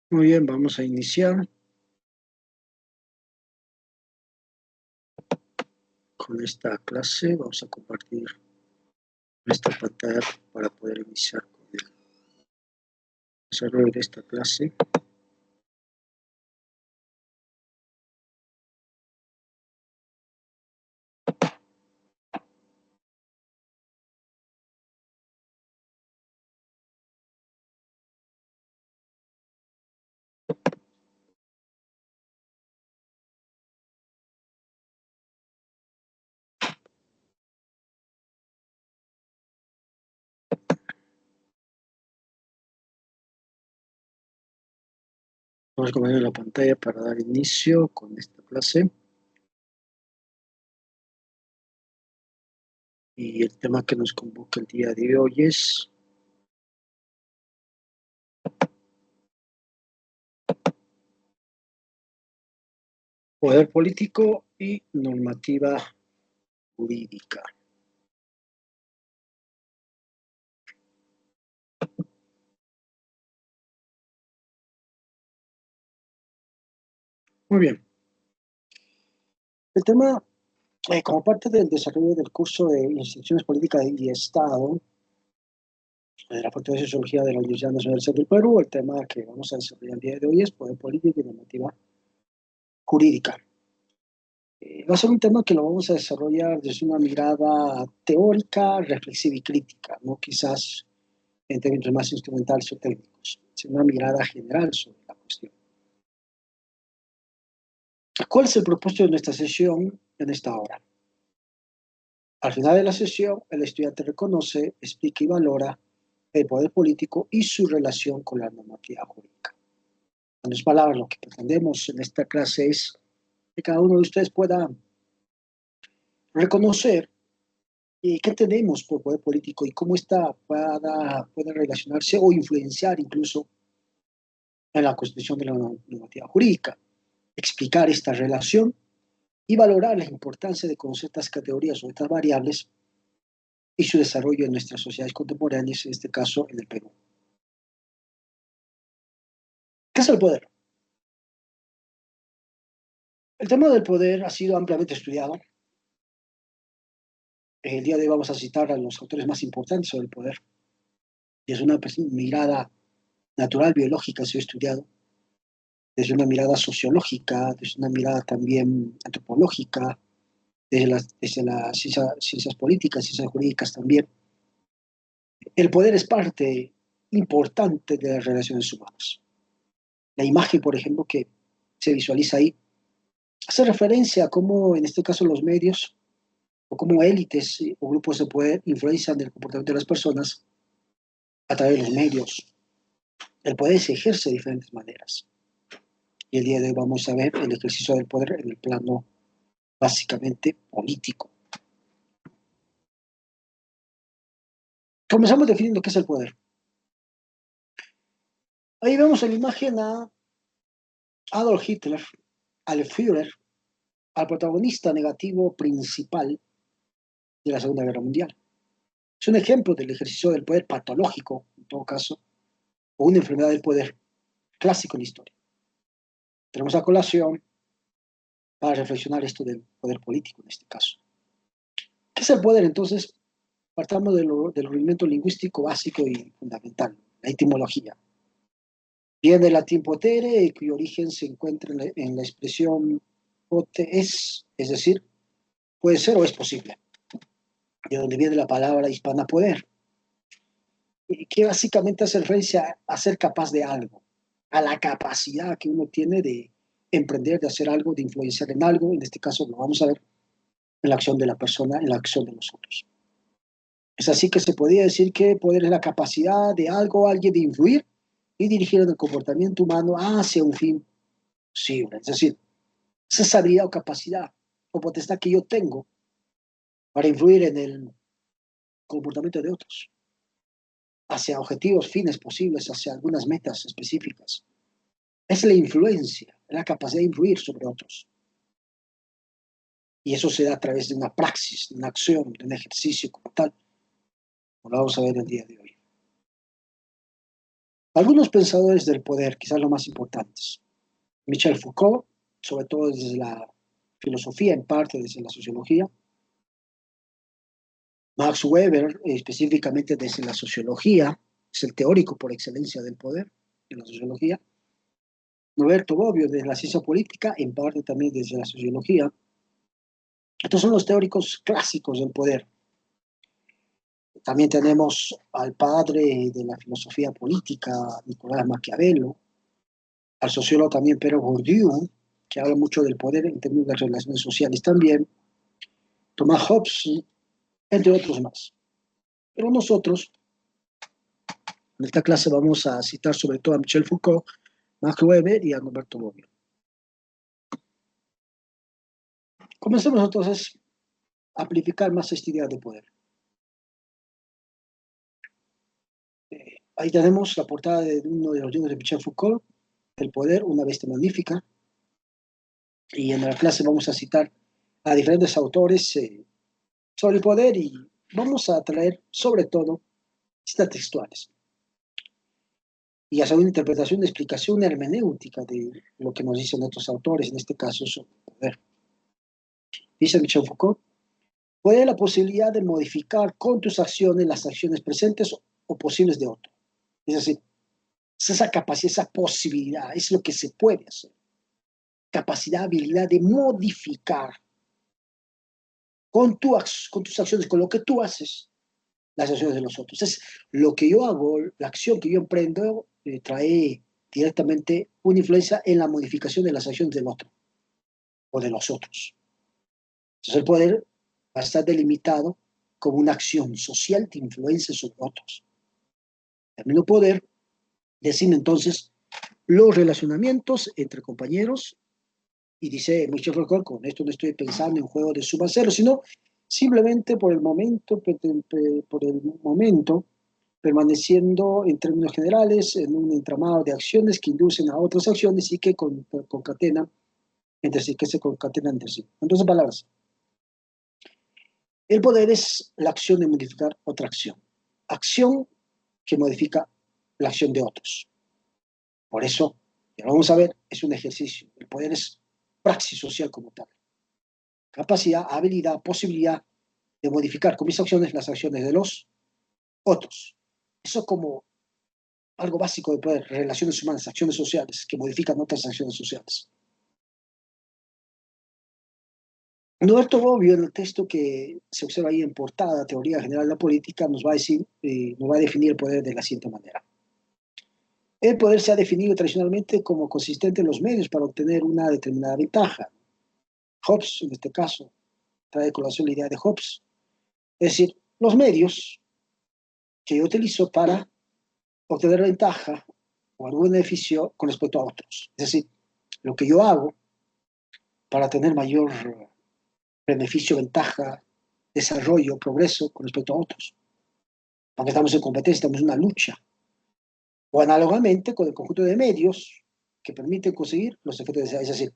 Muy bien, vamos a iniciar con esta clase. Vamos a compartir esta pantalla para poder iniciar con el desarrollo de esta clase. Vamos a compartir la pantalla para dar inicio con esta clase. Y el tema que nos convoca el día de hoy es poder político y normativa jurídica. Muy bien. El tema, como parte del desarrollo del curso de Instituciones Políticas y Estado, de la Facultad de Sociología de la Universidad Nacional del Perú, el tema que vamos a desarrollar el día de hoy es poder político y normativa jurídica. Va a ser un tema que lo vamos a desarrollar desde una mirada teórica, reflexiva y crítica, no quizás en términos más instrumentales o técnicos, sino una mirada general sobre la cuestión. ¿Cuál es el propósito de nuestra sesión en esta hora? Al final de la sesión, el estudiante reconoce, explica y valora el poder político y su relación con la normativa jurídica. En otras palabras, lo que pretendemos en esta clase es que cada uno de ustedes pueda reconocer qué tenemos por poder político y cómo esta puede relacionarse o influenciar incluso en la constitución de la normativa jurídica, explicar esta relación y valorar la importancia de conocer estas categorías o estas variables y su desarrollo en nuestras sociedades contemporáneas, en este caso en el Perú. ¿Qué es el poder? El tema del poder ha sido ampliamente estudiado. El día de hoy vamos a citar a los autores más importantes sobre el poder. Desde una mirada natural, biológica, se ha estudiado, desde una mirada sociológica, desde una mirada también antropológica, desde las ciencias políticas, ciencias jurídicas también. El poder es parte importante de las relaciones humanas. La imagen, por ejemplo, que se visualiza ahí, hace referencia a cómo, en este caso, los medios o cómo élites o grupos de poder influencian el comportamiento de las personas a través de los medios. El poder se ejerce de diferentes maneras. Y el día de hoy vamos a ver el ejercicio del poder en el plano básicamente político. Comenzamos definiendo qué es el poder. Ahí vemos en la imagen a Adolf Hitler, al Führer, al protagonista negativo principal de la Segunda Guerra Mundial. Es un ejemplo del ejercicio del poder patológico, en todo caso, o una enfermedad del poder clásico en la historia. Tenemos a colación para reflexionar esto del poder político en este caso. ¿Qué es el poder? Entonces, partamos del rudimento lingüístico básico y fundamental, la etimología. Viene del latín potere, cuyo origen se encuentra en la expresión pote es decir, puede ser o es posible, de donde viene la palabra hispana poder, que básicamente hace referencia a ser capaz de algo, a la capacidad que uno tiene de emprender, de hacer algo, de influenciar en algo, en este caso lo vamos a ver en la acción de la persona, en la acción de nosotros. Es así que se podría decir que poder es la capacidad de algo o alguien de influir y dirigir el comportamiento humano hacia un fin posible. Es decir, esa habilidad o capacidad o potestad que yo tengo para influir en el comportamiento de otros, hacia objetivos, fines posibles, hacia algunas metas específicas. Es la influencia, la capacidad de influir sobre otros. Y eso se da a través de una praxis, de una acción, de un ejercicio como tal, como lo vamos a ver el día de hoy. Algunos pensadores del poder, quizás los más importantes, Michel Foucault, sobre todo desde la filosofía, en parte desde la sociología, Max Weber, específicamente desde la sociología, es el teórico por excelencia del poder en la sociología, Roberto Bobbio desde la ciencia política, en parte también desde la sociología. Estos son los teóricos clásicos del poder. También tenemos al padre de la filosofía política, Nicolás Maquiavelo, al sociólogo también Pierre Bourdieu, que habla mucho del poder en términos de relaciones sociales también, Thomas Hobbes, entre otros más. Pero nosotros, en esta clase, vamos a citar sobre todo a Michel Foucault, Max Weber y a Roberto Bobbio. Comencemos entonces a amplificar más esta idea de poder. Ahí tenemos la portada de uno de los libros de Michel Foucault, El poder, una bestia magnífica. Y en la clase vamos a citar a diferentes autores sobre el poder y vamos a traer sobre todo citas textuales y hacer una interpretación, una explicación hermenéutica de lo que nos dicen otros autores, en este caso sobre el poder. Dice Michel Foucault, puede la posibilidad de modificar con tus acciones las acciones presentes o posibles de otro. Es decir, es esa capacidad, esa posibilidad, es lo que se puede hacer. Capacidad, habilidad de modificar con tus acciones, con lo que tú haces, las acciones de los otros. Es lo que yo hago, la acción que yo emprendo, trae directamente una influencia en la modificación de las acciones del otro o de los otros. Entonces el poder va a estar delimitado como una acción social de influencia sobre otros. El mismo poder define entonces los relacionamientos entre compañeros y dice Michel Foucault, con esto no estoy pensando en juego de suma cero, sino simplemente por el momento permaneciendo en términos generales en un entramado de acciones que inducen a otras acciones y que concatenan entre sí, que se concatenan entre sí. Entonces, palabras. El poder es la acción de modificar otra acción. Acción que modifica la acción de otros. Por eso, ya lo vamos a ver, es un ejercicio. El poder es praxis social como tal. Capacidad, habilidad, posibilidad de modificar con mis acciones las acciones de los otros. Eso como algo básico de poder, relaciones humanas, acciones sociales que modifican otras acciones sociales. Roberto Bobbio, en el texto que se observa ahí en portada, Teoría General de la Política, nos va a decir, nos va a definir el poder de la siguiente manera. El poder se ha definido tradicionalmente como consistente en los medios para obtener una determinada ventaja. Hobbes, en este caso, trae a colación la idea de Hobbes. Es decir, los medios que yo utilizo para obtener ventaja o algún beneficio con respecto a otros. Es decir, lo que yo hago para tener mayor beneficio, ventaja, desarrollo, progreso con respecto a otros. Aunque estamos en competencia, estamos en una lucha. O análogamente con el conjunto de medios que permiten conseguir los efectos deseados. Es decir,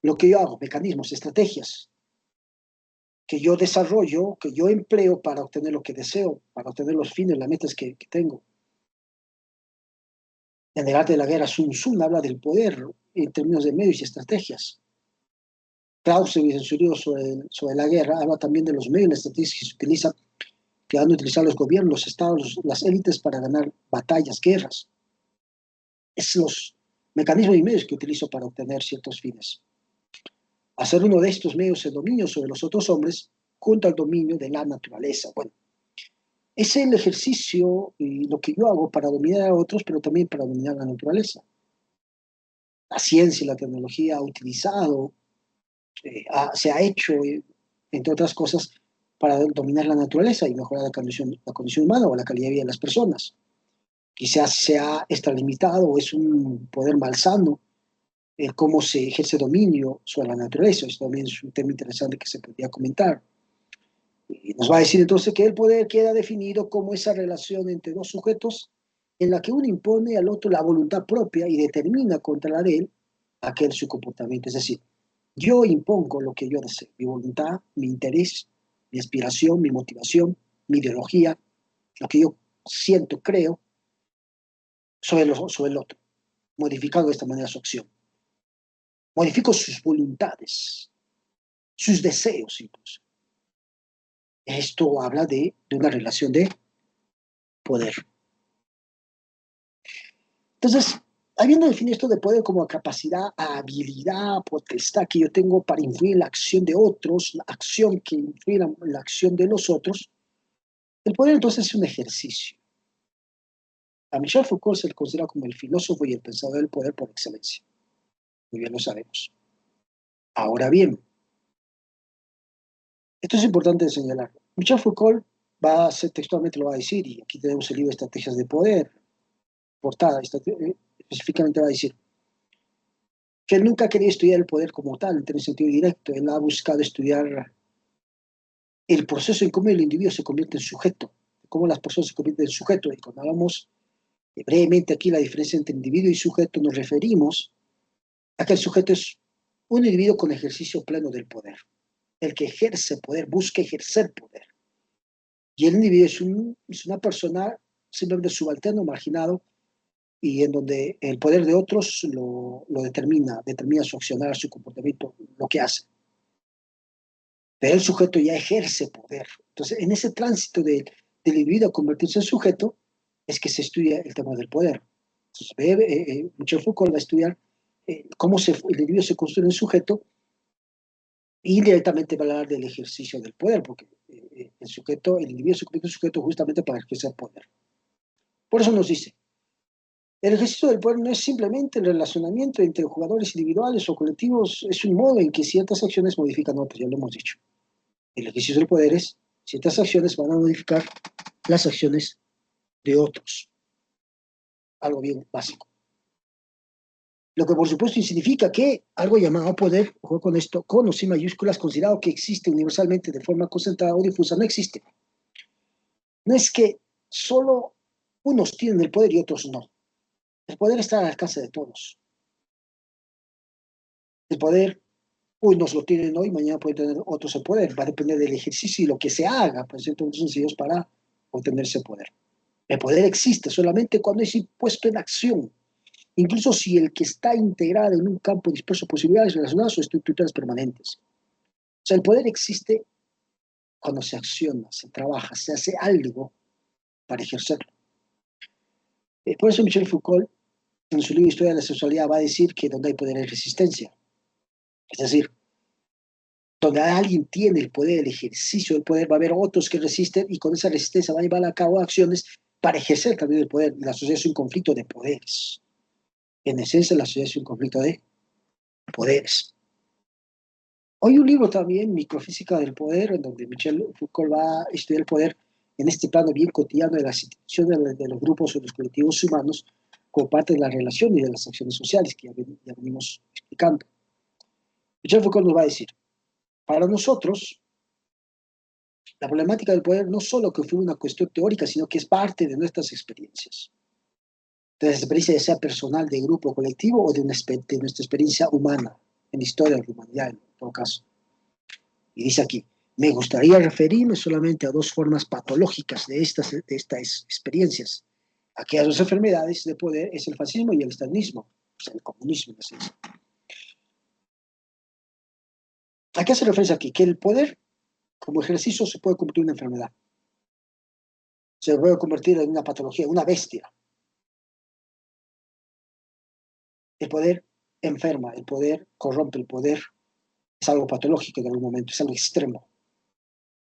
lo que yo hago, mecanismos, estrategias que yo desarrollo, que yo empleo para obtener lo que deseo, para obtener los fines, las metas que tengo. En el arte de la guerra, Sun Tzu habla del poder en términos de medios y estrategias. Clausewitz, en su libro sobre la guerra, habla también de los medios y las estrategias que se utilizan, que han utilizado los gobiernos, los estados, las élites para ganar batallas, guerras. Es los mecanismos y medios que utilizo para obtener ciertos fines. Hacer uno de estos medios el dominio sobre los otros hombres junto al dominio de la naturaleza. Bueno, es el ejercicio y lo que yo hago para dominar a otros, pero también para dominar la naturaleza. La ciencia y la tecnología ha utilizado, se ha hecho, entre otras cosas, para dominar la naturaleza y mejorar la condición humana o la calidad de vida de las personas. Quizás se ha extralimitado o es un poder malsano cómo se ejerce dominio sobre la naturaleza. Esto también es un tema interesante que se podría comentar. Y nos va a decir entonces que el poder queda definido como esa relación entre dos sujetos en la que uno impone al otro la voluntad propia y determina contra la de él aquel su comportamiento. Es decir, yo impongo lo que yo deseo, mi voluntad, mi interés, mi aspiración, mi motivación, mi ideología, lo que yo siento, creo, sobre el otro, modificando de esta manera su acción. Modifico sus voluntades, sus deseos incluso. Esto habla de una relación de poder. Entonces, habiendo definido esto de poder como capacidad, habilidad, potestad que yo tengo para influir en la acción de otros, la acción que influye en la acción de los otros, el poder entonces es un ejercicio. A Michel Foucault se le considera como el filósofo y el pensador del poder por excelencia. Muy bien lo sabemos. Ahora bien, esto es importante de señalar. Michel Foucault va a hacer textualmente, lo va a decir, y aquí tenemos el libro Estrategias de Poder, portada, específicamente va a decir que él nunca ha querido estudiar el poder como tal, en el sentido directo. Él ha buscado estudiar el proceso en cómo el individuo se convierte en sujeto, cómo las personas se convierten en sujeto. Y cuando hablamos brevemente aquí la diferencia entre individuo y sujeto, nos referimos a que el sujeto es un individuo con ejercicio pleno del poder. El que ejerce poder, busca ejercer poder. Y el individuo es una persona simplemente subalterno, marginado, y en donde el poder de otros lo determina su accionar, su comportamiento, lo que hace. Pero el sujeto ya ejerce poder. Entonces, en ese tránsito del individuo a convertirse en sujeto, es que se estudia el tema del poder. Entonces, Michel Foucault va a estudiar cómo el individuo se construye en sujeto y indirectamente va a hablar del ejercicio del poder, porque el individuo se convierte en sujeto justamente para ejercer poder. Por eso nos dice, el ejercicio del poder no es simplemente el relacionamiento entre jugadores individuales o colectivos, es un modo en que ciertas acciones modifican otras, ya lo hemos dicho. El ejercicio del poder es, ciertas acciones van a modificar las acciones de otros. Algo bien básico. Lo que por supuesto significa que algo llamado poder, ojo con esto, con o sin mayúsculas, considerado que existe universalmente de forma concentrada o difusa, no existe. No es que solo unos tienen el poder y otros no. El poder está al alcance de todos. El poder, unos lo tienen hoy, mañana pueden tener otros el poder. Va a depender del ejercicio y lo que se haga, por cierto, sencillos para obtener ese poder. El poder existe solamente cuando es puesto en acción, incluso si el que está integrado en un campo disperso de posibilidades relacionadas o estructuras permanentes. O sea, el poder existe cuando se acciona, se trabaja, se hace algo para ejercerlo. Por eso Michel Foucault, en su libro Historia de la Sexualidad, va a decir que donde hay poder hay resistencia. Es decir, donde alguien tiene el poder, el ejercicio del poder, va a haber otros que resisten y con esa resistencia van a llevar a cabo acciones para ejercer también el poder. La sociedad es un conflicto de poderes. En esencia, la sociedad es un conflicto de poderes. Hay un libro también, Microfísica del Poder, en donde Michel Foucault va a estudiar el poder en este plano bien cotidiano de las instituciones, de los grupos o los colectivos humanos, como parte de la relación y de las acciones sociales que ya venimos explicando. Michel Foucault nos va a decir, para nosotros, la problemática del poder no solo que fue una cuestión teórica, sino que es parte de nuestras experiencias. De nuestra experiencia, ya sea personal, de grupo, colectivo, o de nuestra experiencia humana, en historia, en humanidad, en todo caso. Y dice aquí, me gustaría referirme solamente a dos formas patológicas de estas experiencias. Aquellas dos enfermedades de poder es el fascismo y el estalinismo, o sea, el comunismo. ¿A qué hace referencia aquí? Que el poder como ejercicio se puede convertir en una enfermedad. Se puede convertir en una patología, una bestia. El poder enferma, el poder corrompe, el poder es algo patológico en algún momento, es algo extremo.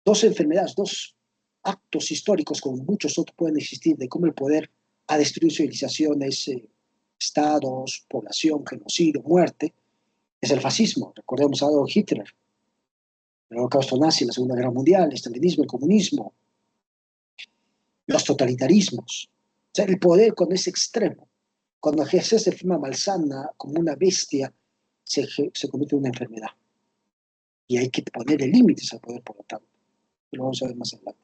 Dos enfermedades, dos actos históricos como muchos otros pueden existir de cómo el poder ha destruido civilizaciones, estados, población, genocidio, muerte, es el fascismo. Recordemos a Adolf Hitler, el holocausto nazi, la Segunda Guerra Mundial, el estalinismo, el comunismo, los totalitarismos. O sea, el poder cuando es extremo, cuando ejerce de forma malsana, como una bestia, se convierte en una enfermedad. Y hay que ponerle límites al poder, por lo tanto. Y lo vamos a ver más adelante.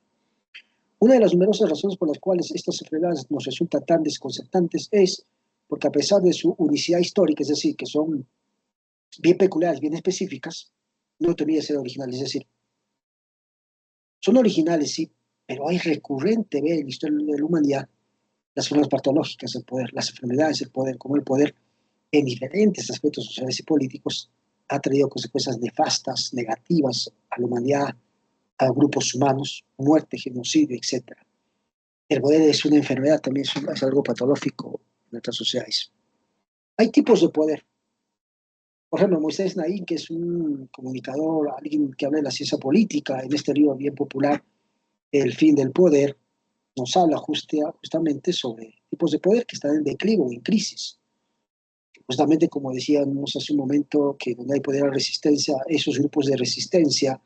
Una de las numerosas razones por las cuales estas enfermedades nos resultan tan desconcertantes es porque a pesar de su unicidad histórica, es decir, que son bien peculiares, bien específicas, no terminan de ser originales. Es decir, son originales, sí, pero hay recurrente ver en la historia de la humanidad las formas patológicas del poder, las enfermedades del poder, como el poder en diferentes aspectos sociales y políticos ha traído consecuencias nefastas, negativas a la humanidad, a grupos humanos, muerte, genocidio, etc. El poder es una enfermedad, también es algo patológico en nuestras sociedades. Hay tipos de poder. Por ejemplo, Moisés Naín, que es un comunicador, alguien que habla de la ciencia política, en este libro bien popular, El fin del poder, nos habla justamente sobre tipos de poder que están en declive o en crisis. Justamente como decíamos hace un momento, que donde hay poder a resistencia, esos grupos de resistencia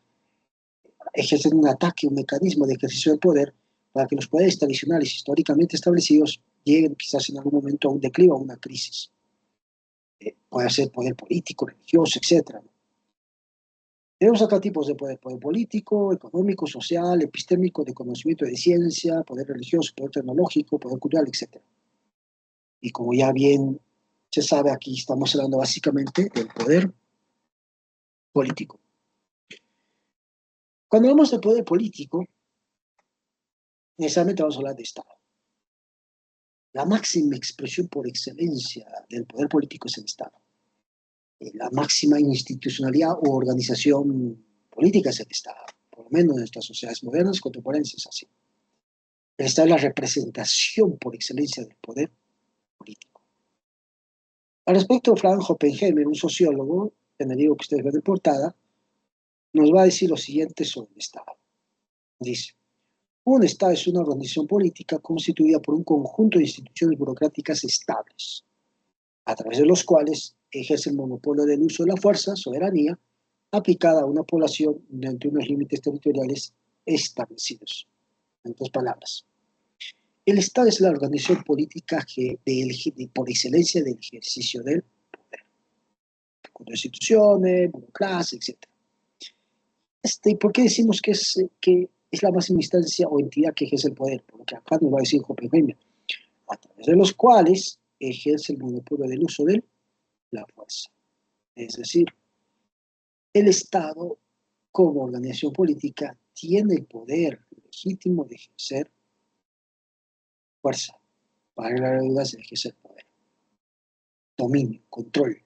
ejercen un ataque, un mecanismo de ejercicio del poder para que los poderes tradicionales históricamente establecidos lleguen quizás en algún momento a un declive o a una crisis. Puede ser poder político, religioso, etc. Tenemos acá tipos de poder: poder político, económico, social, epistémico, de conocimiento de ciencia, poder religioso, poder tecnológico, poder cultural, etc. Y como ya bien se sabe, aquí estamos hablando básicamente del poder político. Cuando hablamos de poder político, necesariamente vamos a hablar de Estado. La máxima expresión por excelencia del poder político es el Estado. La máxima institucionalidad o organización política es el Estado, por lo menos en nuestras sociedades modernas contemporáneas es así. El Estado es la representación por excelencia del poder político. Al respecto, Frank Oppenheimer, un sociólogo, en el libro que ustedes ven de portada, nos va a decir lo siguiente sobre el Estado. Dice: un Estado es una organización política constituida por un conjunto de instituciones burocráticas estables, a través de los cuales ejerce el monopolio del uso de la fuerza, soberanía, aplicada a una población dentro de unos límites territoriales establecidos. En otras palabras, el Estado es la organización política por excelencia del ejercicio del poder, con instituciones, burocracia, etc. ¿Por qué decimos que es la máxima instancia o entidad que ejerce el poder? Porque acá nos va a decir Oppenheimer, a través de los cuales ejerce el monopolio del uso de la fuerza. Es decir, el Estado, como organización política, tiene el poder legítimo de ejercer fuerza, para la redundancia, de ejercer poder, dominio, control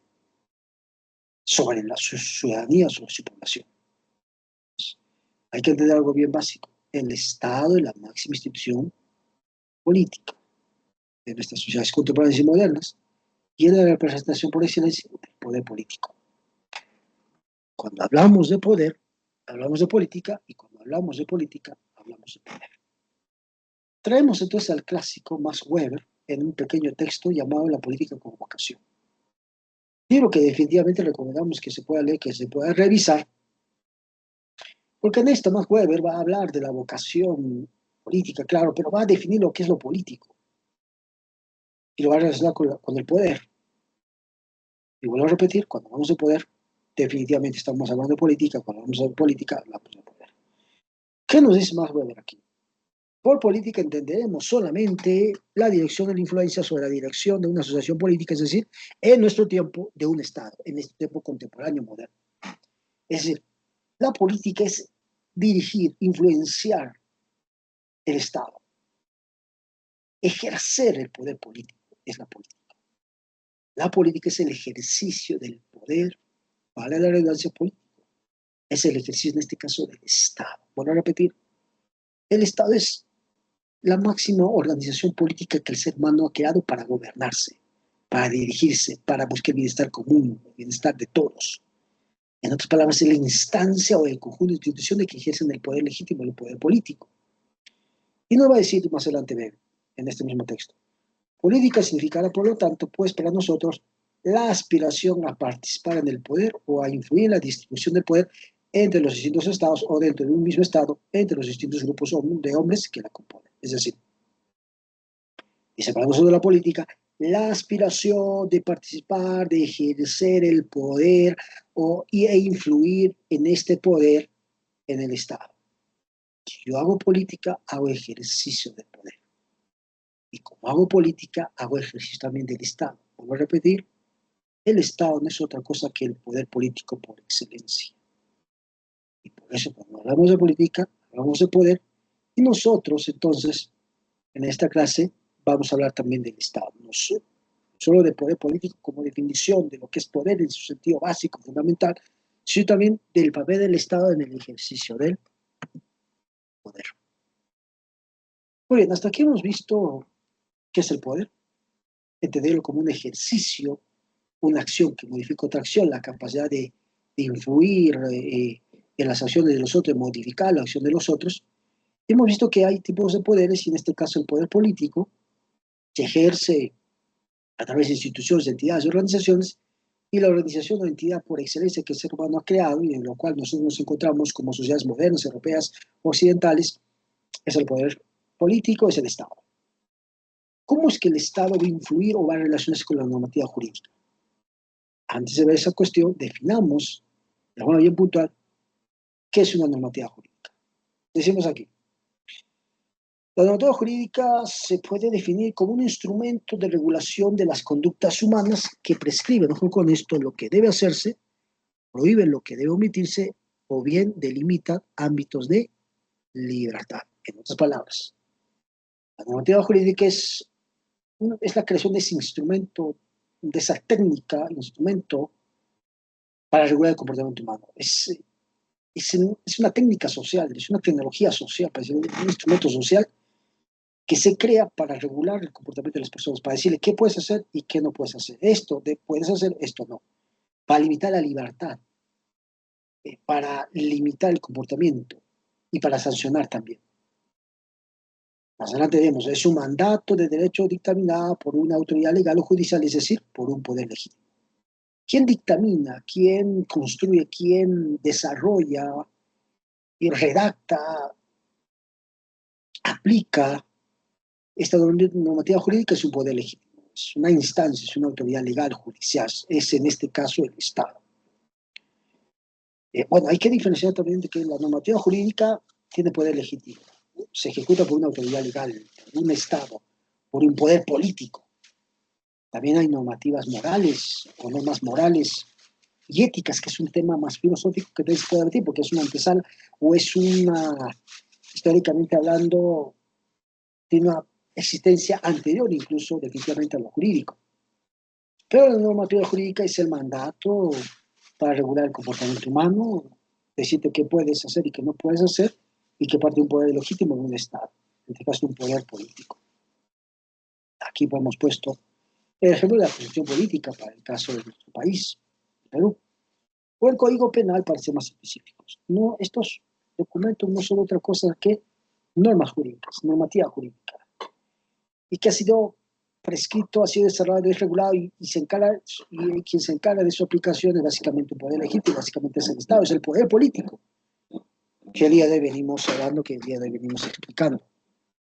sobre la ciudadanía, sobre su población. Hay que entender algo bien básico. El Estado es la máxima institución política de nuestras sociedades contemporáneas y modernas, y es la representación por excelencia del poder político. Cuando hablamos de poder, hablamos de política, y cuando hablamos de política, hablamos de poder. Traemos entonces al clásico Max Weber en un pequeño texto llamado La política como vocación. Libro que definitivamente recomendamos que se pueda leer, que se pueda revisar, porque en esto Max Weber va a hablar de la vocación política, claro, pero va a definir lo que es lo político y lo va a relacionar con el poder. Y vuelvo a repetir, cuando hablamos de poder, definitivamente estamos hablando de política. Cuando hablamos de política, hablamos de poder. ¿Qué nos dice Max Weber aquí? Por política entenderemos solamente la dirección de la influencia sobre la dirección de una asociación política, es decir, en nuestro tiempo de un Estado, en este tiempo contemporáneo moderno. Es decir, la política es dirigir, influenciar el Estado. Ejercer el poder político es la política. La política es el ejercicio del poder, vale la redundancia, político. Es el ejercicio, en este caso, del Estado. Vuelvo a repetir, el Estado es la máxima organización política que el ser humano ha creado para gobernarse, para dirigirse, para buscar el bienestar común, el bienestar de todos. En otras palabras, es la instancia o el conjunto de instituciones que ejercen el poder legítimo, el poder político. Y nos va a decir más adelante, en este mismo texto: política significará, por lo tanto, pues para nosotros, la aspiración a participar en el poder o a influir en la distribución del poder entre los distintos estados o dentro de un mismo estado, entre los distintos grupos de hombres que la componen. Es decir, dice para nosotros la política, la aspiración de participar, de ejercer el poder e influir en este poder en el Estado. Si yo hago política, hago ejercicio del poder. Y como hago política, hago ejercicio también del Estado. Vuelvo a repetir, el Estado no es otra cosa que el poder político por excelencia. Y por eso cuando hablamos de política, hablamos de poder, y nosotros entonces, en esta clase, vamos a hablar también del Estado, no solo de poder político como definición de lo que es poder en su sentido básico, fundamental, sino también del papel del Estado en el ejercicio del poder. Muy bien, hasta aquí hemos visto qué es el poder, entenderlo como un ejercicio, una acción que modifica otra acción, la capacidad de influir en las acciones de los otros, de modificar la acción de los otros. Hemos visto que hay tipos de poderes, y en este caso el poder político, que ejerce a través de instituciones, entidades y organizaciones, y la organización o entidad por excelencia que el ser humano ha creado y en lo cual nosotros nos encontramos como sociedades modernas, europeas, occidentales, es el poder político, es el Estado. ¿Cómo es que el Estado va a influir o va a relacionarse con la normativa jurídica? Antes de ver esa cuestión, definamos de forma bien puntual qué es una normativa jurídica. Decimos aquí, la normativa jurídica se puede definir como un instrumento de regulación de las conductas humanas que prescribe, ojo con esto, lo que debe hacerse, prohíbe lo que debe omitirse o bien delimita ámbitos de libertad. En otras palabras, la normativa jurídica es la creación de ese instrumento, de esa técnica, instrumento para regular el comportamiento humano. Es una técnica social, es una tecnología social, para decir, un instrumento social que se crea para regular el comportamiento de las personas, para decirle qué puedes hacer y qué no puedes hacer. Esto puedes hacer, esto no. Para limitar la libertad, para limitar el comportamiento y para sancionar también. Más adelante vemos, es un mandato de derecho dictaminado por una autoridad legal o judicial, es decir, por un poder legítimo. ¿Quién dictamina? ¿Quién construye? ¿Quién desarrolla y redacta, aplica esta normativa jurídica? Es un poder legítimo, es una instancia, es una autoridad legal, judicial, es en este caso el Estado. Bueno, hay que diferenciar también de que la normativa jurídica tiene poder legítimo, se ejecuta por una autoridad legal, por un Estado, por un poder político. También hay normativas morales o normas morales y éticas, que es un tema más filosófico que se puede debatir, porque es una antesala o es una, históricamente hablando, tiene una existencia anterior incluso definitivamente a lo jurídico. Pero la normativa jurídica es el mandato para regular el comportamiento humano, decirte qué puedes hacer y qué no puedes hacer, y qué parte de un poder legítimo de un Estado, en este caso un poder político. Aquí hemos puesto el ejemplo de la Constitución política para el caso de nuestro país, Perú, o el Código Penal para ser más específicos. No, estos documentos no son otra cosa que normas jurídicas, normativa jurídica, y que ha sido prescrito, ha sido desarrollado, es regulado y quien se encarga de su aplicación es básicamente un poder legítimo, básicamente es el Estado, es el poder político, que el día de hoy venimos hablando, que el día de hoy venimos explicando.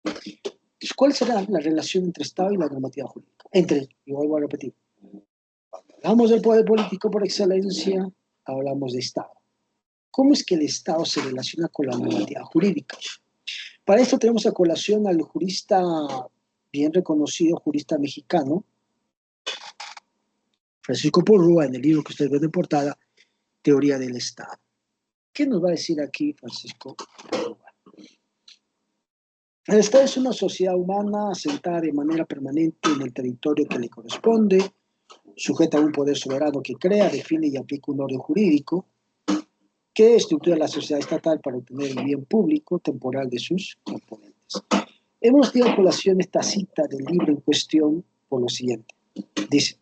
Entonces, ¿cuál será la relación entre Estado y la normativa jurídica? Y vuelvo a repetir, cuando hablamos del poder político por excelencia, hablamos de Estado. ¿Cómo es que el Estado se relaciona con la normativa jurídica? Para esto tenemos a colación al jurista, bien reconocido jurista mexicano, Francisco Porrúa, en el libro que ustedes ven en portada, Teoría del Estado. ¿Qué nos va a decir aquí Francisco Porrúa? El Estado es una sociedad humana asentada de manera permanente en el territorio que le corresponde, sujeta a un poder soberano que crea, define y aplica un orden jurídico que estructura la sociedad estatal para obtener el bien público temporal de sus componentes. Hemos tirado a colación esta cita del libro en cuestión por lo siguiente. Dice,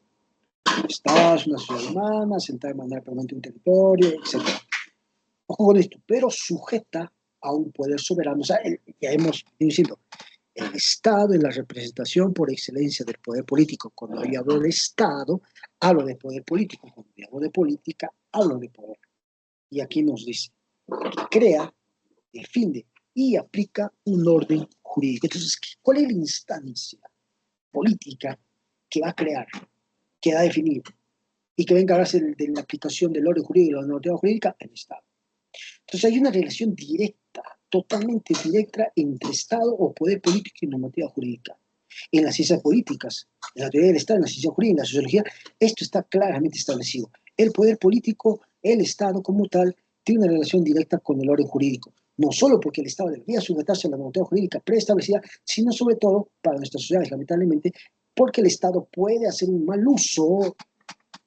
el Estado es una sociedad humana asentada de manera permanente en un territorio, etc. Ojo con esto, pero sujeta a un poder soberano. O sea, ya hemos ido diciendo, el Estado es la representación por excelencia del poder político. Cuando yo hablo de Estado, hablo de poder político. Cuando yo hablo de política, hablo de poder. Y aquí nos dice que crea, define y aplica un orden jurídico. Entonces, ¿cuál es la instancia política que va a crear, que va a definir y que va a encargarse de la aplicación del orden jurídico y de la normativa jurídica? El Estado. Entonces hay una relación directa, totalmente directa entre Estado o poder político y normativa jurídica. En las ciencias políticas, en la teoría del Estado, en la ciencia jurídica, en la sociología, esto está claramente establecido. El poder político, el Estado como tal, tiene una relación directa con el orden jurídico. no solo porque el Estado debería sujetarse a la normativa jurídica preestablecida, sino sobre todo para nuestras sociedades, lamentablemente, porque el Estado puede hacer un mal uso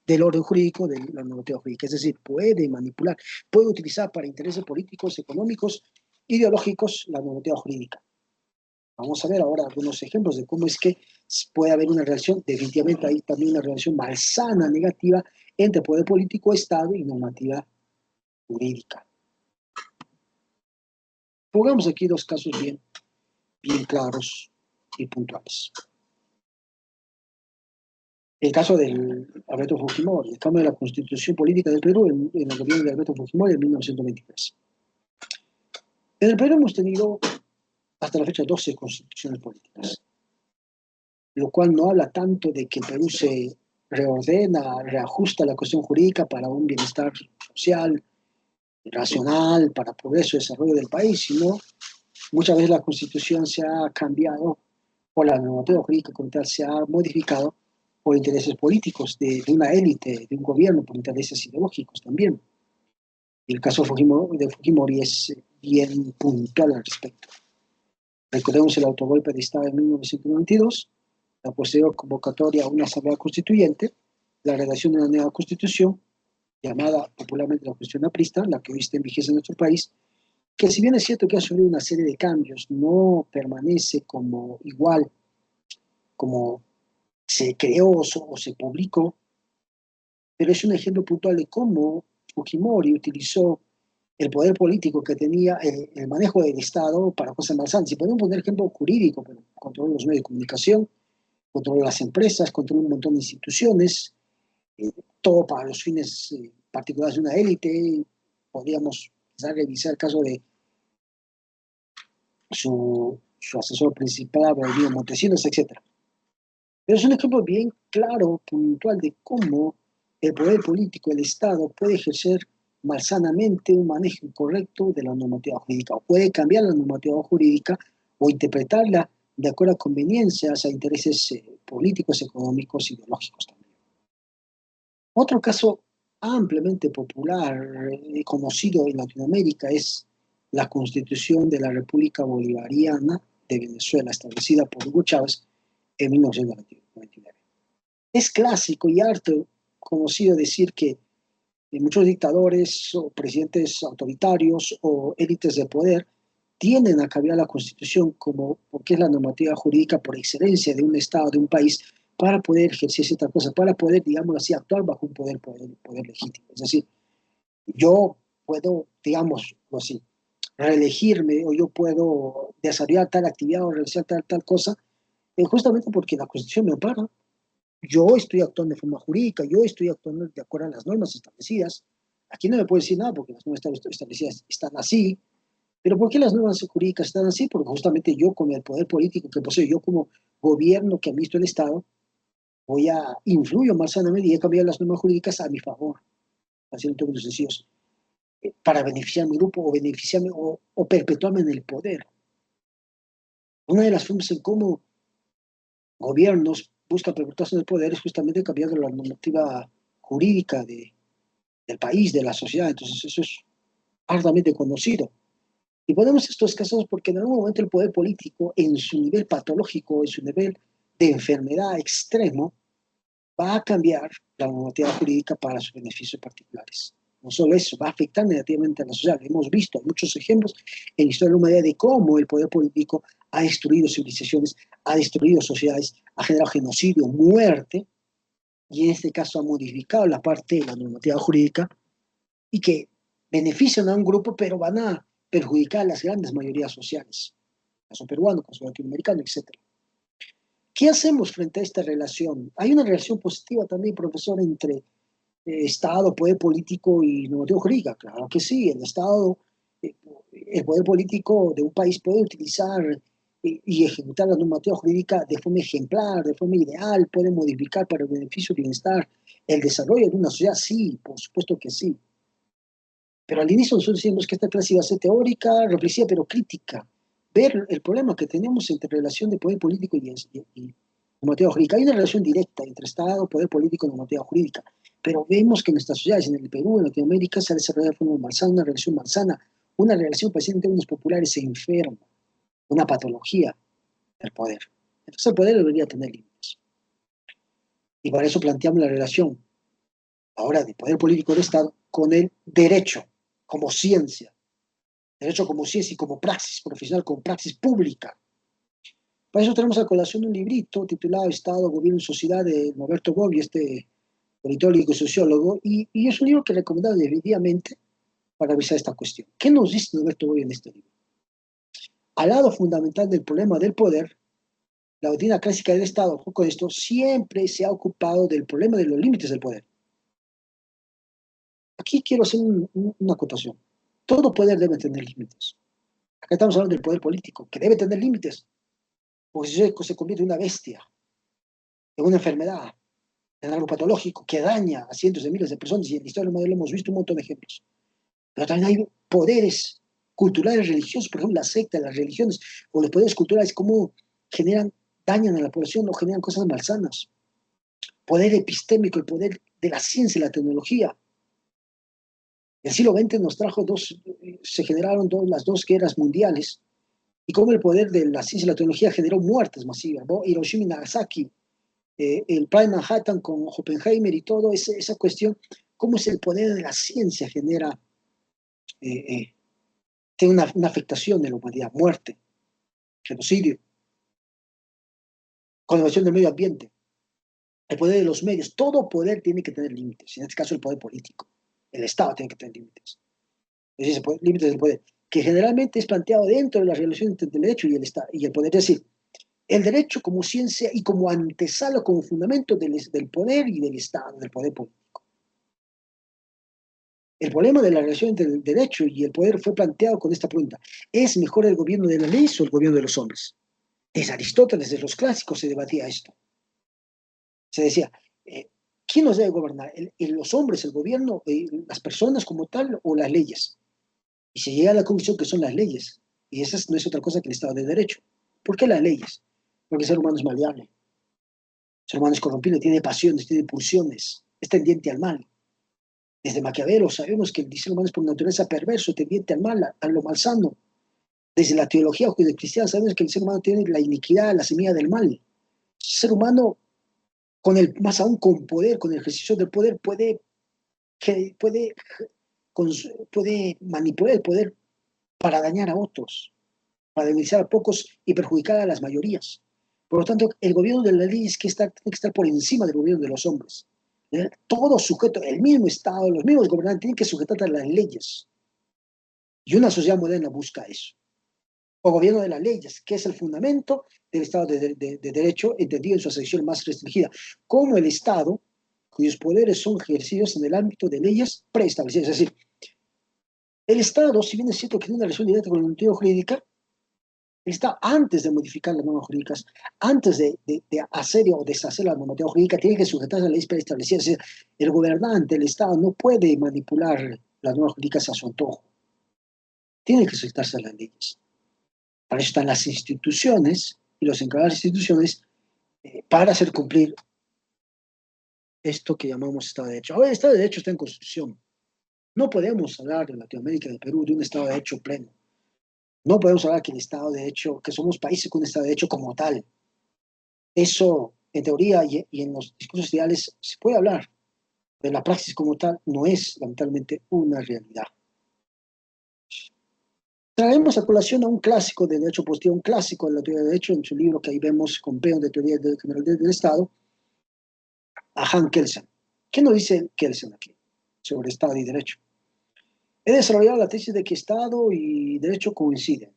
del orden jurídico, de la normativa jurídica, es decir, puede manipular, puede utilizar para intereses políticos, económicos, ideológicos la normativa jurídica. Vamos a ver ahora algunos ejemplos de cómo es que puede haber una relación, definitivamente hay también una relación malsana, negativa, entre poder político, Estado y normativa jurídica. Pongamos aquí dos casos bien claros y puntuales. El caso del Alberto Fujimori, el cambio de la Constitución Política del Perú en el gobierno de Alberto Fujimori en 1923. En el Perú hemos tenido hasta la fecha 12 constituciones políticas, lo cual no habla tanto de que el Perú se reordena, reajusta la cuestión jurídica para un bienestar social, racional, para progreso y desarrollo del país, sino muchas veces la Constitución se ha cambiado o la normativa jurídica como tal se ha modificado por intereses políticos de una élite, de un gobierno, por intereses ideológicos también. Y el caso de Fujimori es bien puntual al respecto. Recordemos el autogolpe de Estado de 1992, la posterior convocatoria a una asamblea constituyente, la redacción de una nueva constitución, llamada popularmente la Constitución aprista, la que hoy está en vigencia en nuestro país, que si bien es cierto que ha sufrido una serie de cambios, no permanece como igual como se creó o se publicó, pero es un ejemplo puntual de cómo Fujimori utilizó el poder político que tenía, el manejo del Estado para cosas malsanas. Si podemos poner ejemplo jurídico, pero controló los medios de comunicación, controló las empresas, controló un montón de instituciones, todo para los fines particulares de una élite. Podríamos quizás revisar el caso de su asesor principal, Vladimir Montesinos, etc. Pero es un ejemplo bien claro, puntual, de cómo el poder político, el Estado, puede ejercer malsanamente un manejo incorrecto de la normativa jurídica, o puede cambiar la normativa jurídica o interpretarla de acuerdo a conveniencias, a intereses políticos, económicos, ideológicos también. Otro caso ampliamente popular, conocido en Latinoamérica, es la Constitución de la República Bolivariana de Venezuela, establecida por Hugo Chávez en 1999. Es clásico y harto conocido decir que muchos dictadores o presidentes autoritarios o élites de poder tienden a cambiar la Constitución como porque es la normativa jurídica por excelencia de un Estado, de un país, para poder ejercer cierta cosa, para poder, digamos así, actuar bajo un poder legítimo. Es decir, yo puedo, digamos así, reelegirme o yo puedo desarrollar tal actividad o realizar tal cosa, justamente porque la Constitución me ampara. Yo estoy actuando de forma jurídica, yo estoy actuando de acuerdo a las normas establecidas. Aquí no me puede decir nada porque las normas establecidas están así. ¿Pero por qué las normas jurídicas están así? Porque justamente yo, con el poder político que poseo, yo como gobierno que administro el Estado, influyo más sanamente y he cambiado las normas jurídicas a mi favor, así en términos sencillos, para beneficiar a mi grupo o beneficiarme o perpetuarme en el poder. Una de las formas en cómo gobiernos buscan perpetuarse en el poder es justamente cambiando la normativa jurídica del país, de la sociedad. Entonces eso es altamente conocido. Y ponemos estos casos porque en algún momento el poder político, en su nivel patológico, en su nivel de enfermedad extremo, va a cambiar la normativa jurídica para sus beneficios particulares. No solo eso, va a afectar negativamente a la sociedad. Hemos visto muchos ejemplos en la historia de la humanidad de cómo el poder político ha destruido civilizaciones, ha destruido sociedades, ha generado genocidio, muerte, y en este caso ha modificado la parte de la normativa jurídica y que benefician a un grupo, pero van a perjudicar a las grandes mayorías sociales, caso peruano, caso latinoamericano, etc. ¿Qué hacemos frente a esta relación? Hay una relación positiva también, profesor, entre Estado, poder político y normativa jurídica. Claro que sí, eh, el poder político de un país puede utilizar y ejecutar la normativa jurídica de forma ejemplar, de forma ideal, puede modificar para el beneficio, el bienestar, el desarrollo de una sociedad, sí, por supuesto que sí. Pero al inicio nosotros decíamos que esta clase iba a ser teórica, reflexiva, pero crítica. Ver el problema que tenemos entre relación de poder político y normativa jurídica. Hay una relación directa entre Estado, poder político y normativa jurídica. Pero vemos que en nuestras sociedades, en el Perú, en Latinoamérica, se ha desarrollado de forma malsana, una relación malsana, una relación, pues en términos populares, enferma, una patología del poder. Entonces el poder debería tener límites. Y para eso planteamos la relación ahora de poder político del Estado con el derecho como ciencia, derecho como ciencia y como praxis profesional, como praxis pública. Para eso tenemos a colación un librito titulado Estado, Gobierno y Sociedad de Norberto Bobbio, este politólogo y sociólogo, y es un libro que recomendado definitivamente para revisar esta cuestión. ¿Qué nos dice Norberto Bobbio en este libro? Al lado fundamental del problema del poder, la doctrina clásica del Estado, con esto, siempre se ha ocupado del problema de los límites del poder. Aquí quiero hacer una acotación. Todo poder debe tener límites. Acá estamos hablando del poder político, que debe tener límites, porque si se convierte en una bestia, en una enfermedad, en algo patológico que daña a cientos de miles de personas, y en la historia del modelo hemos visto un montón de ejemplos. Pero también hay poderes culturales, religiosos, por ejemplo, las sectas, las religiones, o los poderes culturales, cómo generan, dañan a la población o generan cosas malsanas. Poder epistémico, el poder de la ciencia y la tecnología. El siglo XX nos trajo se generaron las dos guerras mundiales, y cómo el poder de la ciencia y la tecnología generó muertes masivas, ¿no? Hiroshima y Nagasaki, el Plan Manhattan con Oppenheimer y todo esa cuestión, cómo es el poder de la ciencia genera, eh, tiene una afectación en la humanidad, muerte, genocidio, conservación del medio ambiente, el poder de los medios, todo poder tiene que tener límites, en este caso el poder político, el Estado tiene que tener límites, es decir, límites del poder, que generalmente es planteado dentro de la relación entre el derecho y el Estado, y el poder, es decir, el derecho como ciencia y como antesala, como fundamento del poder y del Estado, del poder político. El problema de la relación entre el derecho y el poder fue planteado con esta pregunta: ¿es mejor el gobierno de la ley o el gobierno de los hombres? Desde Aristóteles, desde los clásicos se debatía esto. Se decía, ¿quién nos debe gobernar? ¿Los hombres, el gobierno, las personas como tal o las leyes? Y se llega a la conclusión que son las leyes. Y esa no es otra cosa que el Estado de Derecho. ¿Por qué las leyes? Porque el ser humano es maleable. El ser humano es corrompible, tiene pasiones, tiene pulsiones, es tendiente al mal. Desde Maquiavelo sabemos que el ser humano es por naturaleza perverso, tendiente al mal, a lo malsano. Desde la teología judeocristiana sabemos que el ser humano tiene la iniquidad, la semilla del mal. El ser humano, más aún con poder, con el ejercicio del poder, puede, puede manipular el poder para dañar a otros, para beneficiar a pocos y perjudicar a las mayorías. Por lo tanto, el gobierno de la ley tiene que estar por encima del gobierno de los hombres. Todo sujeto, el mismo Estado, los mismos gobernantes tienen que sujetarse a las leyes. Y una sociedad moderna busca eso. O gobierno de las leyes, que es el fundamento del Estado de Derecho, entendido en su acepción más restringida, como el Estado, cuyos poderes son ejercidos en el ámbito de leyes preestablecidas. Es decir, el Estado, si bien es cierto que tiene una relación directa con la normativa jurídica, el Estado, antes de modificar las normas jurídicas, antes de hacer o deshacer la normativa jurídica, tiene que sujetarse a las leyes preestablecidas. Es decir, el gobernante, el Estado, no puede manipular las normas jurídicas a su antojo. Tiene que sujetarse a las leyes. Para eso están las instituciones y los encargados de las instituciones para hacer cumplir esto que llamamos Estado de Derecho. Ahora, el Estado de Derecho está en Constitución. No podemos hablar en Latinoamérica, de Perú, de un Estado de Derecho pleno. No podemos hablar que el Estado de Derecho, que somos países con un Estado de Derecho como tal. Eso, en teoría y en los discursos ideales, se puede hablar, pero la praxis como tal no es, lamentablemente, una realidad. Traemos a colación a un clásico de derecho positivo, un clásico de la teoría de derecho, en su libro que ahí vemos, Compendio de Teoría General del Estado, a Hans Kelsen. ¿Qué nos dice Kelsen aquí sobre Estado y Derecho? He desarrollado la tesis de que Estado y Derecho coinciden,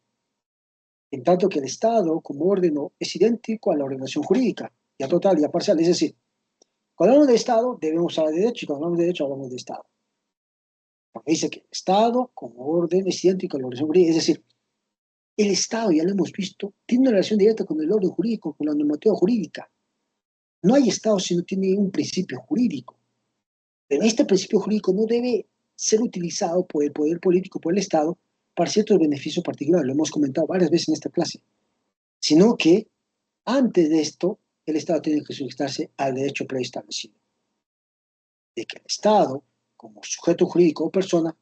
en tanto que el Estado como orden es idéntico a la ordenación jurídica, ya total, ya parcial. Es decir, cuando hablamos de Estado debemos hablar de Derecho, y cuando hablamos de Derecho hablamos de Estado. Porque dice que el Estado como orden es idéntico a la ordenación jurídica. Es decir, el Estado, ya lo hemos visto, tiene una relación directa con el orden jurídico, con la normativa jurídica. No hay Estado si no tiene un principio jurídico. Pero este principio jurídico no debe ser utilizado por el poder político, por el Estado, para ciertos beneficios particulares. Lo hemos comentado varias veces en esta clase. Sino que antes de esto, el Estado tiene que sujetarse al derecho preestablecido. De que el Estado, como sujeto jurídico o persona,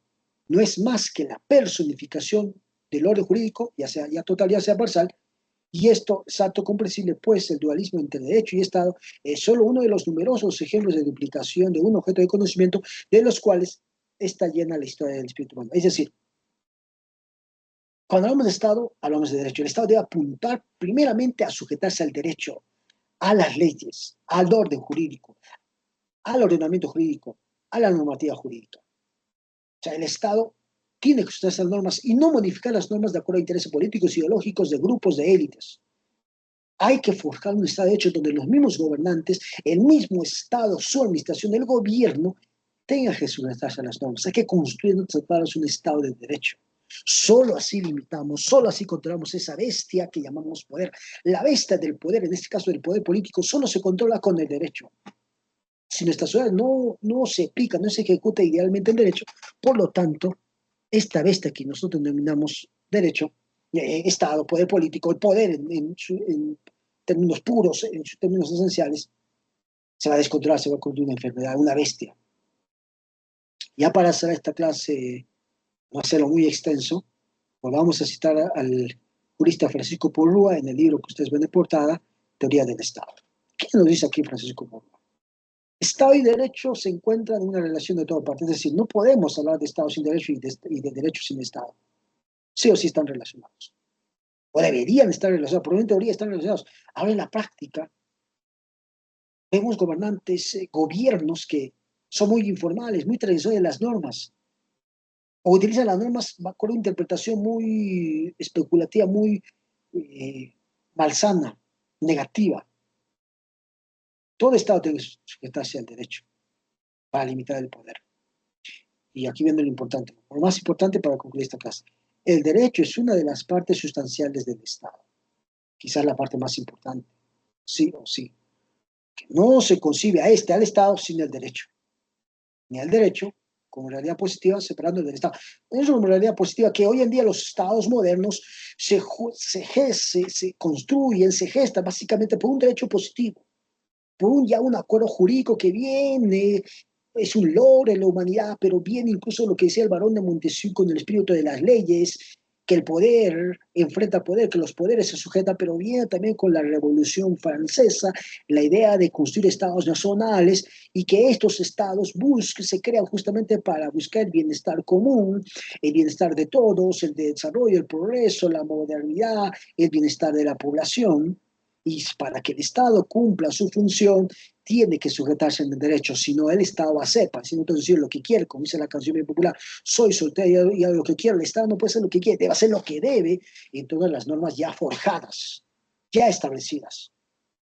no es más que la personificación del orden jurídico, ya sea ya total, ya sea parcial, y esto es alto comprensible, pues el dualismo entre derecho y Estado es solo uno de los numerosos ejemplos de duplicación de un objeto de conocimiento de los cuales está llena la historia del espíritu humano. Es decir, cuando hablamos de Estado, hablamos de derecho. El Estado debe apuntar primeramente a sujetarse al derecho, a las leyes, al orden jurídico, al ordenamiento jurídico, a la normativa jurídica. O sea, el Estado tiene que sujetarse a las normas y no modificar las normas de acuerdo a intereses políticos, ideológicos, de grupos, de élites. Hay que forjar un Estado de hecho donde los mismos gobernantes, el mismo Estado, su administración, el gobierno, tenga que sujetarse a las normas. Hay que construir un Estado de derecho. Solo así limitamos, solo así controlamos esa bestia que llamamos poder. La bestia del poder, en este caso del poder político, solo se controla con el derecho. Si nuestra sociedad no se aplica, no se ejecuta idealmente el derecho, por lo tanto, esta bestia que nosotros denominamos derecho, Estado, poder político, el poder en términos puros, en sus términos esenciales, se va a descontrolar, se va a convertir en una enfermedad, una bestia. Ya para hacer esta clase, no hacerlo muy extenso, pues vamos a citar al jurista Francisco Porrúa en el libro que ustedes ven de portada, Teoría del Estado. ¿Qué nos dice aquí Francisco Porrúa? Estado y derecho se encuentran en una relación de toda parte, es decir, no podemos hablar de Estado sin derecho y de derecho sin Estado. Sí o sí están relacionados. O deberían estar relacionados, por en teoría están relacionados. Ahora en la práctica vemos gobernantes, gobiernos que son muy informales, muy tradicionales de las normas, o utilizan las normas con una interpretación muy especulativa, muy eh, malsana, negativa. Todo Estado tiene que sujetarse al derecho para limitar el poder. Y aquí viene lo importante, lo más importante para concluir esta clase. El derecho es una de las partes sustanciales del Estado, quizás la parte más importante, sí o sí. Que no se concibe al Estado sin el derecho, ni al derecho como realidad positiva separando del Estado. Es una realidad positiva que hoy en día los Estados modernos se construyen, se gestan básicamente por un derecho positivo, por un acuerdo jurídico que viene, es un logro en la humanidad, pero viene incluso lo que decía el barón de Montesquieu con el espíritu de las leyes, que el poder enfrenta al poder, que los poderes se sujetan, pero viene también con la Revolución Francesa, la idea de construir estados nacionales y que estos estados se crean justamente para buscar el bienestar común, el bienestar de todos, el desarrollo, el progreso, la modernidad, el bienestar de la población. Y para que el Estado cumpla su función, tiene que sujetarse al derecho, si no el Estado va a hacer, para no decir lo que quiere, como dice la canción bien popular, soy soltero y hago lo que quiero, el Estado no puede hacer lo que quiere, debe hacer lo que debe en todas las normas ya forjadas, ya establecidas.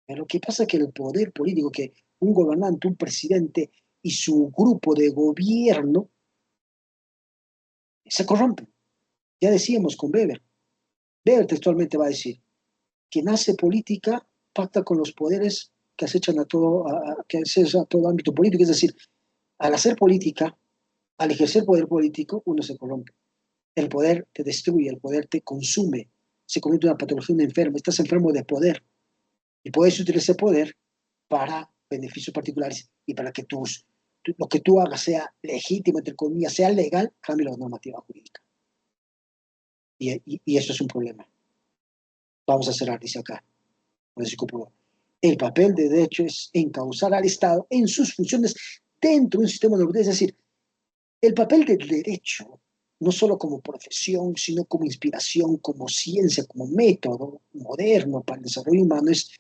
Pero lo que pasa es que el poder político, que un gobernante, un presidente y su grupo de gobierno se corrompen. Ya decíamos con Weber, Weber textualmente va a decir, quien hace política pacta con los poderes que acechan que acechan a todo ámbito político, es decir, al hacer política, al ejercer poder político, uno se corrompe. El poder te destruye, el poder te consume, se convierte en una patología, un enfermo, estás enfermo de poder y puedes utilizar ese poder para beneficios particulares y para que lo que tú hagas sea legítimo, entre comillas, sea legal, cambie la normativa jurídica. Y eso es un problema. Vamos a cerrar, dice acá. El papel de derecho es encauzar al Estado en sus funciones dentro de un sistema normativo, es decir, el papel del derecho, no solo como profesión, sino como inspiración, como ciencia, como método moderno para el desarrollo humano, es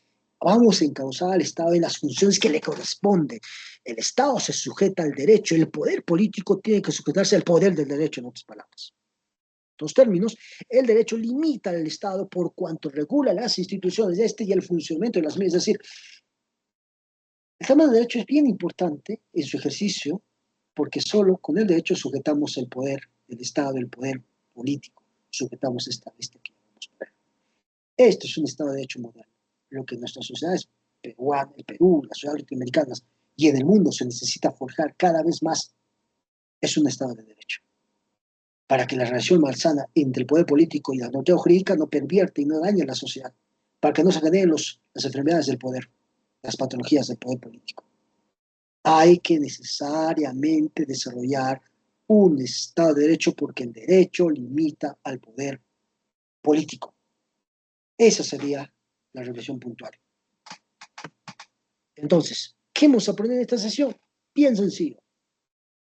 vamos a encauzar al Estado en las funciones que le corresponden. El Estado se sujeta al derecho, el poder político tiene que sujetarse al poder del derecho, en otras palabras. En otros términos, el derecho limita al Estado por cuanto regula las instituciones de este y el funcionamiento de las mismas. Es decir, el tema del derecho es bien importante en su ejercicio porque solo con el derecho sujetamos el poder del Estado, el poder político, sujetamos esta lista que vamos a ver. Esto es un Estado de Derecho moderno, lo que en nuestras sociedades peruanas, el Perú, las sociedades latinoamericanas y en el mundo se necesita forjar cada vez más, es un Estado de Derecho. Para que la relación malsana entre el poder político y la normativa jurídica no pervierta y no dañe a la sociedad, para que no se generen las enfermedades del poder, las patologías del poder político. Hay que necesariamente desarrollar un Estado de Derecho porque el derecho limita al poder político. Esa sería la reflexión puntual. Entonces, ¿qué hemos aprendido en esta sesión? Bien sencillo.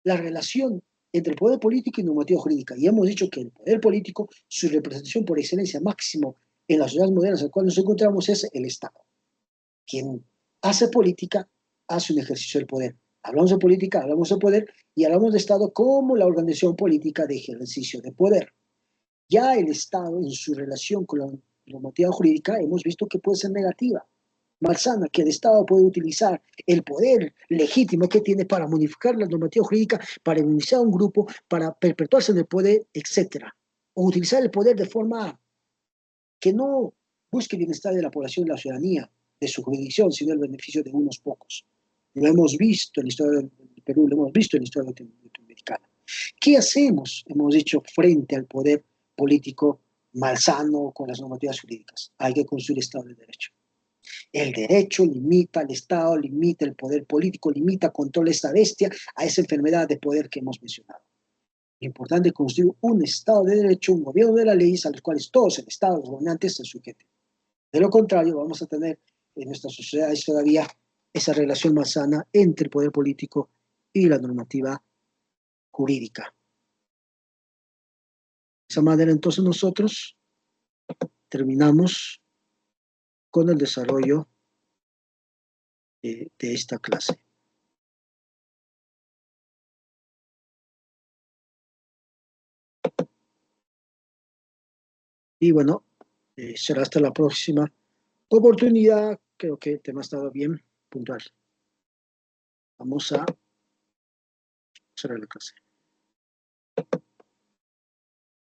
La relación entre el poder político y normativa jurídica. Y hemos dicho que el poder político, su representación por excelencia máximo en las sociedades modernas en las cuales nos encontramos es el Estado. Quien hace política hace un ejercicio del poder. Hablamos de política, hablamos de poder y hablamos de Estado como la organización política de ejercicio de poder. Ya el Estado, en su relación con la normativa jurídica, hemos visto que puede ser negativa, malsana, que el Estado puede utilizar el poder legítimo que tiene para modificar la normativa jurídica, para iniciar un grupo, para perpetuarse en el poder, etc. O utilizar el poder de forma que no busque el bienestar de la población, de la ciudadanía, de su jurisdicción, sino el beneficio de unos pocos. Lo hemos visto en la historia del Perú, lo hemos visto en la historia latinoamericana. ¿Qué hacemos, hemos dicho, frente al poder político malsano con las normativas jurídicas? Hay que construir Estado de Derecho. El derecho limita al Estado, limita el poder político, limita, controla esta bestia, a esa enfermedad de poder que hemos mencionado. Lo importante es construir un Estado de Derecho, un gobierno de las leyes a los cuales todos el Estado, los gobernantes, se sujeten. De lo contrario, vamos a tener en nuestras sociedades todavía esa relación más sana entre el poder político y la normativa jurídica. De esa manera, entonces, nosotros terminamos con el desarrollo de esta clase. Y bueno, será hasta la próxima oportunidad. Creo que el tema ha estado bien puntual. Vamos a cerrar la clase.